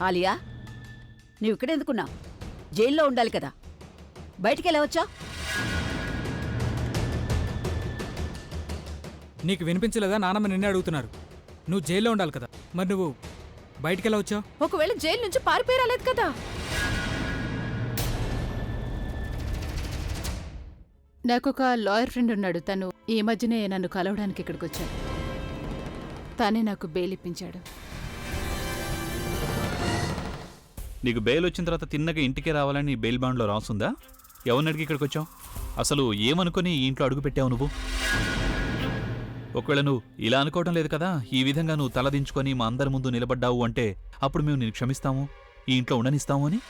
ఆలియా, నువ్వు ఇక్కడెందుకున్నావు? జైల్లో ఉండాలి కదా, బయటికెళ్ళవచ్చా? నీకు వినిపించలేదా? నానమ్మ నిన్నే అడుగుతున్నారు. నువ్వు జైల్లో ఉండాలి కదా, మరి నువ్వు బయటికెలా వచ్చావు? ఒకవేళ జైలు నుంచి పారిపోయి రాలేదు కదా. నాకొక లాయర్ ఫ్రెండ్ ఉన్నాడు. తను ఈ మధ్యనే నన్ను కలవడానికి ఇక్కడికి వచ్చాడు. తనే నాకు బెయిల్ ఇప్పించాడు. నీకు బెయిల్ వచ్చిన తర్వాత తిన్నగా ఇంటికే రావాలని బెయిల్ బాండ్లో రాసుందా? ఎవరిని అడిగి ఇక్కడికి వచ్చావు? అసలు ఏమనుకుని ఈ ఇంట్లో అడుగు పెట్టావు నువ్వు? ఒకవేళ నువ్వు ఇలా అనుకోవడం లేదు కదా, ఈ విధంగా నువ్వు తలదించుకొని మా అందరి ముందు నిలబడ్డావు అంటే అప్పుడు మేము నేను క్షమిస్తాము, ఈ ఇంట్లో ఉండనిస్తాము అని?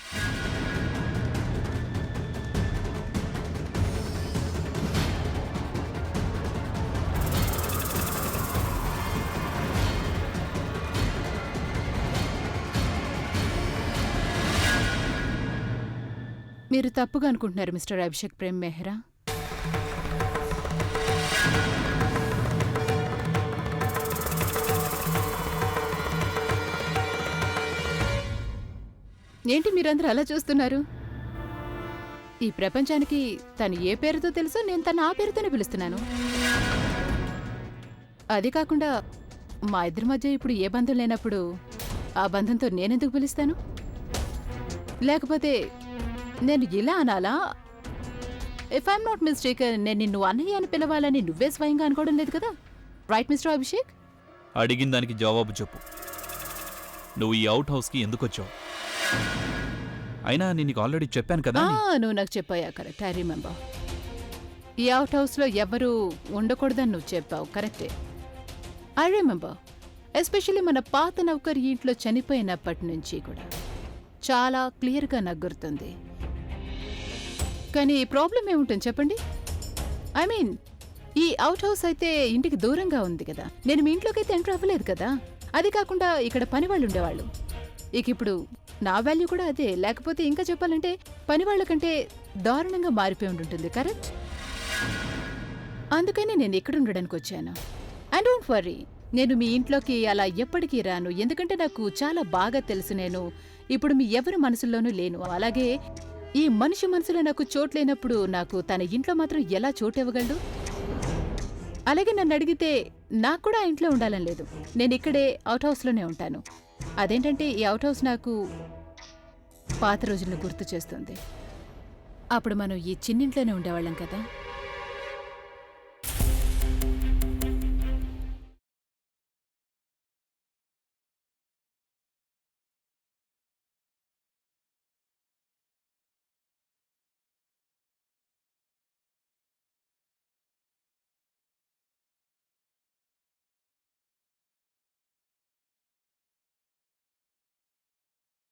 మీరు తప్పుగా అనుకుంటున్నారు మిస్టర్ అభిషేక్ ప్రేమ్ మెహ్రా. ఏంటి మీరందరూ అలా చూస్తున్నారు? ఈ ప్రపంచానికి తను ఏ పేరుతో తెలుసో నేను తను ఆ పేరుతోనే పిలుస్తున్నాను. అది కాకుండా మా ఇద్దరి మధ్య ఇప్పుడు ఏ బంధం లేనప్పుడు ఆ బంధంతో నేనెందుకు పిలుస్తాను? లేకపోతే నేను ఇలా అనాలా? ఇఫ్ ఐఎమ్ నాట్ మిస్టేకన్, నేను నిన్ను అన్నయ్య అని పిలవాలని నువ్వే స్వయంగా అనుకోవడం లేదు కదా, రైట్ మిస్టర్ అభిషేక్? అడిగిన దానికి జవాబు చెప్పు. నువ్వు ఈ అవుట్ హౌస్కి ఎందుకు వచ్చావు? అయినా నేను నీకు ఆల్రెడీ చెప్పాను కదా. నువ్వు నాకు చెప్పాయా? Correct, I remember. ఈ అవుట్ హౌస్లో ఎవరు ఉండకూడదని నువ్వు చెప్పావు, కరెక్టే, ఐ రిమెంబర్. ఎస్పెషల్లీ మన పాత నౌకర్ ఈ ఇంట్లో చనిపోయినప్పటి నుంచి కూడా చాలా క్లియర్గా నాకు గుర్తుంది. కానీ ఈ ప్రాబ్లం ఏముంటుంది చెప్పండి? ఐ మీన్, ఈ అవుట్ హౌస్ అయితే ఇంటికి దూరంగా ఉంది కదా, నేను మీ ఇంట్లోకి అయితే ఎంటర్ అవ్వలేదు కదా. అది కాకుండా ఇక్కడ పనివాళ్ళు ఉండేవాళ్ళు. ఇక ఇప్పుడు నా వాల్యూ కూడా అదే. లేకపోతే ఇంకా చెప్పాలంటే పనివాళ్ల కంటే దారుణంగా మారిపోయి ఉంటుంది, కరెక్ట్? అందుకని నేను ఇక్కడ ఉండడానికి వచ్చాను. అండ్ డోంట్ వర్రీ, నేను మీ ఇంట్లోకి అలా ఎప్పటికీ రాను, ఎందుకంటే నాకు చాలా బాగా తెలుసు నేను ఇప్పుడు మీ ఎవరి మనసుల్లోనూ లేను. అలాగే ఈ మనిషి మనసులో నాకు చోటు లేనప్పుడు నాకు తన ఇంట్లో మాత్రం ఎలా చోటు ఇవ్వగలడు? అలాగే నన్ను అడిగితే నాకు కూడా ఆ ఇంట్లో ఉండాలని లేదు. నేను ఇక్కడే అవుట్ హౌస్లోనే ఉంటాను. అదేంటంటే ఈ అవుట్ హౌస్ నాకు పాత రోజులను గుర్తు చేస్తుంది. అప్పుడు మనం ఈ చిన్నింట్లోనే ఉండేవాళ్ళం కదా.